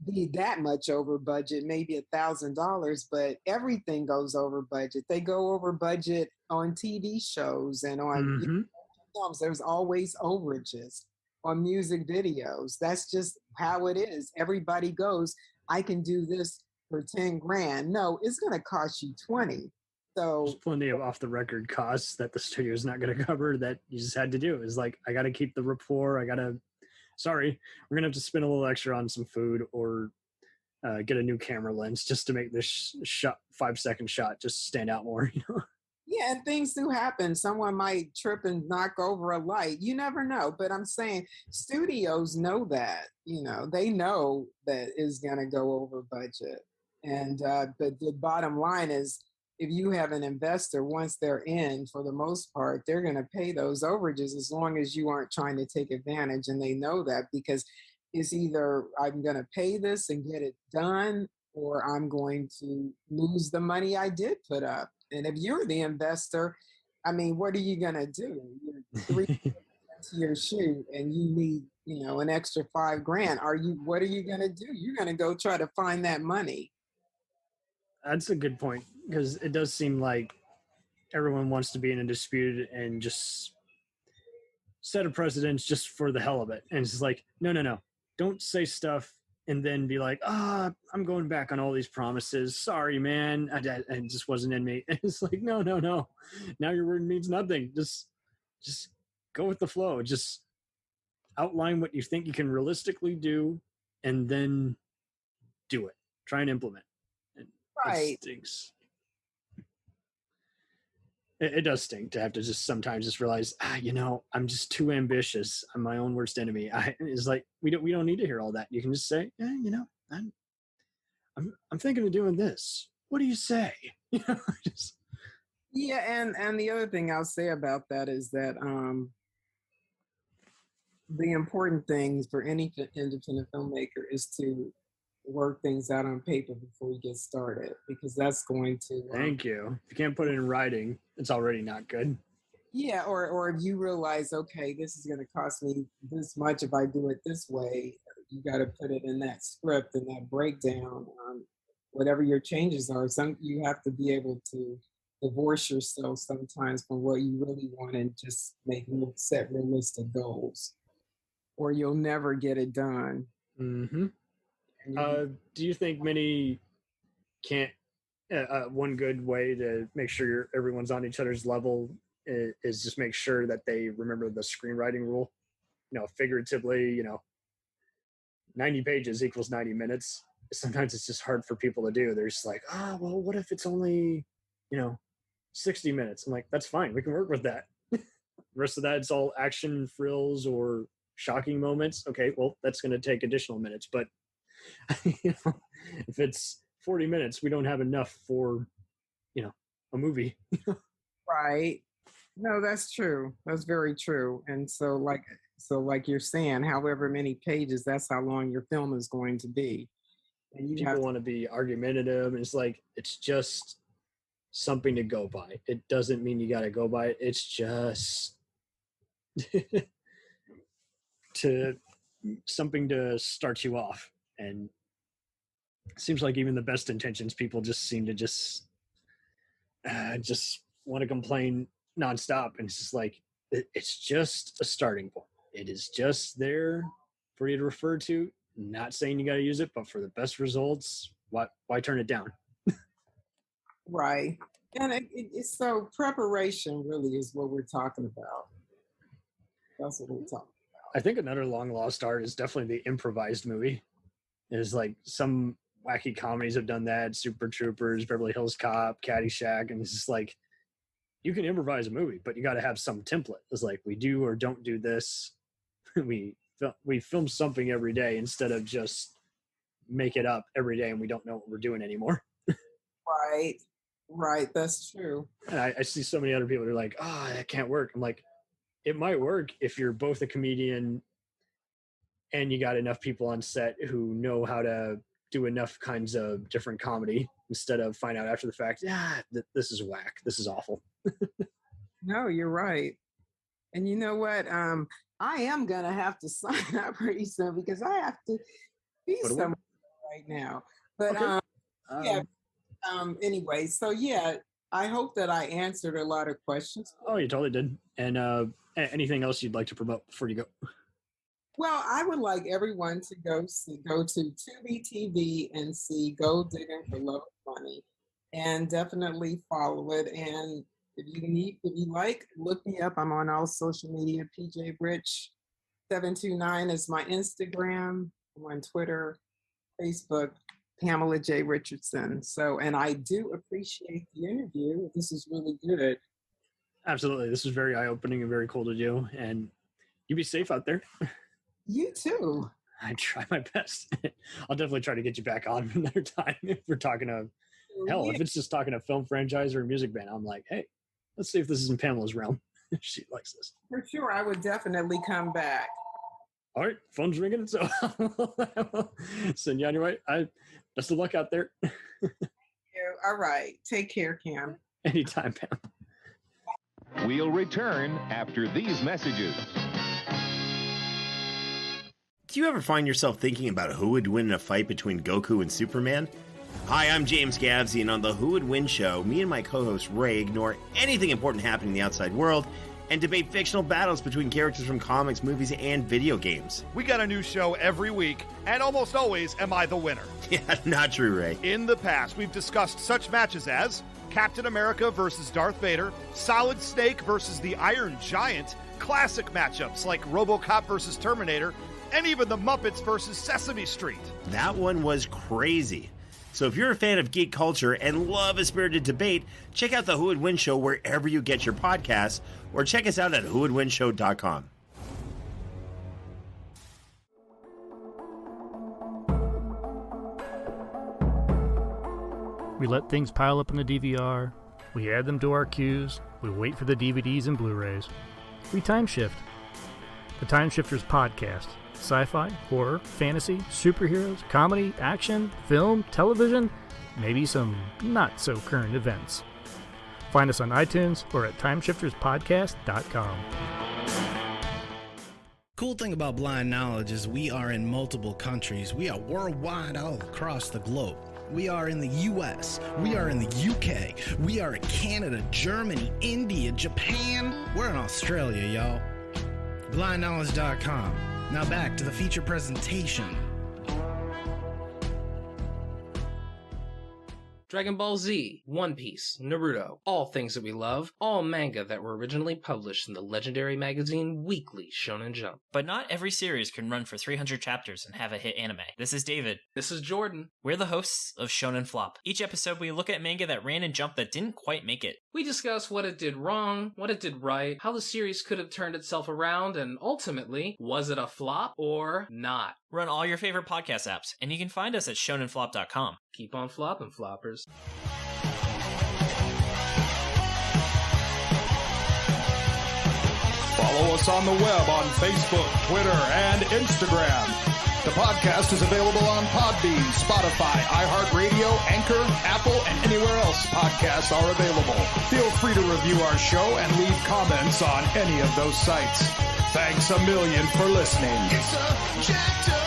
be that much over budget, maybe $1,000, but everything goes over budget. They go over budget on TV shows and on films. There's always overages on music videos. That's just how it is. Everybody goes, I can do this for 10 grand. No, it's going to cost you 20. So there's plenty of off the record costs that the studio is not going to cover that you just had to do. It's like, I got to keep the rapport. We're going to have to spend a little extra on some food or get a new camera lens just to make this 5-second shot just stand out more. Yeah, and things do happen. Someone might trip and knock over a light. You never know. But I'm saying studios know that. They know that it's going to go over budget. And but the bottom line is, if you have an investor, once they're in, for the most part, they're going to pay those overages as long as you aren't trying to take advantage. And they know that, because it's either I'm going to pay this and get it done, or I'm going to lose the money I did put up. And if you're the investor, what are you going to do? You're 3 to your shoot and you need, an extra $5,000. What are you going to do? You're going to go try to find that money. That's a good point, because it does seem like everyone wants to be in a dispute and just set a precedence just for the hell of it. And it's like, no. Don't say stuff and then be like, I'm going back on all these promises. Sorry, man. It just wasn't in me. And it's like, no. Now your word means nothing. Just go with the flow. Just outline what you think you can realistically do, and then do it. Try and implement. And right. It stinks. It does stink to have to just sometimes just realize, I'm just too ambitious. I'm my own worst enemy. It's like we don't need to hear all that. You can just say, I'm thinking of doing this. What do you say? Yeah, and the other thing I'll say about that is that the important things for any independent filmmaker is to work things out on paper before you get started, because that's going to thank you. If you can't put it in writing, it's already not good. Yeah, or if you realize, okay, this is going to cost me this much if I do it this way, you got to put it in that script and that breakdown. Whatever your changes are, you have to be able to divorce yourself sometimes from what you really want and just set realistic goals, or you'll never get it done. Mm-hmm. Do you think many can't? One good way to make sure everyone's on each other's level is just make sure that they remember the screenwriting rule. Figuratively, 90 pages equals 90 minutes. Sometimes it's just hard for people to do. They're just like, well, what if it's only, 60 minutes? I'm like, that's fine. We can work with that. The rest of that, it's all action, frills, or shocking moments. Okay, well, that's going to take additional minutes. But if it's 40 minutes, we don't have enough for, a movie. Right. No, that's true. That's very true. And so like you're saying, however many pages, that's how long your film is going to be. And people want to be argumentative, and it's just something to go by. It doesn't mean you got to go by it. It's just something to start you off. And it seems like even the best intentions, people just seem to just want to complain nonstop. And it's just like, it's just a starting point. It is just there for you to refer to. Not saying you got to use it, but for the best results, why turn it down? Right. And it's so preparation really is what we're talking about. That's what we're talking about. I think another long lost art is definitely the improvised movie. It's like some wacky comedies have done that. Super Troopers, Beverly Hills Cop, Caddyshack. And it's just like, you can improvise a movie, but you got to have some template. It's like, we do or don't do this. We film something every day instead of just make it up every day and we don't know what we're doing anymore. Right. That's true. And I see so many other people that are like, that can't work. I'm like, it might work if you're both a comedian and you got enough people on set who know how to do enough kinds of different comedy instead of find out after the fact, this is whack. This is awful. No, you're right. And you know what? I am going to have to sign up pretty soon because I have to be somewhere right now. But okay. Anyway, so yeah, I hope that I answered a lot of questions. Oh, you totally did. And anything else you'd like to promote before you go? Well, I would like everyone to go to Tubi TV and see Go Digging for Love and Money, and definitely follow it. And if you like, look me up. I'm on all social media. PJ Rich 729 is my Instagram. I'm on Twitter, Facebook, Pamela J. Richardson. So, and I do appreciate the interview. This is really good. Absolutely. This was very eye-opening and very cool to do. And you be safe out there. You too. I try my best. I'll definitely try to get you back on another time if we're talking to, if it's just talking to film franchise or a music band. I'm like, hey, let's see if this is in Pamela's realm. She likes this. For sure. I would definitely come back. All right. Phone's ringing. So I will send you on your way. Best of luck out there. Thank you. All right. Take care, Cam. Anytime, Pam. We'll return after these messages. Do you ever find yourself thinking about who would win in a fight between Goku and Superman? Hi, I'm James Gavsey, and on the Who Would Win show, me and my co-host Ray ignore anything important happening in the outside world and debate fictional battles between characters from comics, movies, and video games. We got a new show every week, and almost always am I the winner. Yeah, not true, Ray. In the past, we've discussed such matches as Captain America versus Darth Vader, Solid Snake versus the Iron Giant, classic matchups like RoboCop versus Terminator, and even the Muppets versus Sesame Street. That one was crazy. So if you're a fan of geek culture and love a spirited debate, check out the Who Would Win Show wherever you get your podcasts, or check us out at whowouldwinshow.com. We let things pile up in the DVR, we add them to our queues, we wait for the DVDs and Blu-rays. We time shift. The Time Shifters Podcast. Sci-fi, horror, fantasy, superheroes, comedy, action, film, television, maybe some not-so-current events. Find us on iTunes or at timeshifterspodcast.com. Cool thing about Blind Knowledge is we are in multiple countries. We are worldwide all across the globe. We are in the US, we are in the UK, we are in Canada, Germany, India, Japan. We're in Australia, y'all. BlindKnowledge.com. Now back to the feature presentation. Dragon Ball Z, One Piece, Naruto, all things that we love, all manga that were originally published in the legendary magazine Weekly Shonen Jump. But not every series can run for 300 chapters and have a hit anime. This is David. This is Jordan. We're the hosts of Shonen Flop. Each episode we look at manga that ran in Jump that didn't quite make it. We discuss what it did wrong, what it did right, how the series could have turned itself around, and ultimately, was it a flop or not? We're on all your favorite podcast apps, and you can find us at shonenflop.com. Keep on flopping, floppers. Follow us on the web on Facebook, Twitter, and Instagram. The podcast is available on Podbean, Spotify, iHeartRadio, Anchor, Apple, and anywhere else podcasts are available. Feel free to review our show and leave comments on any of those sites. Thanks a million for listening. It's a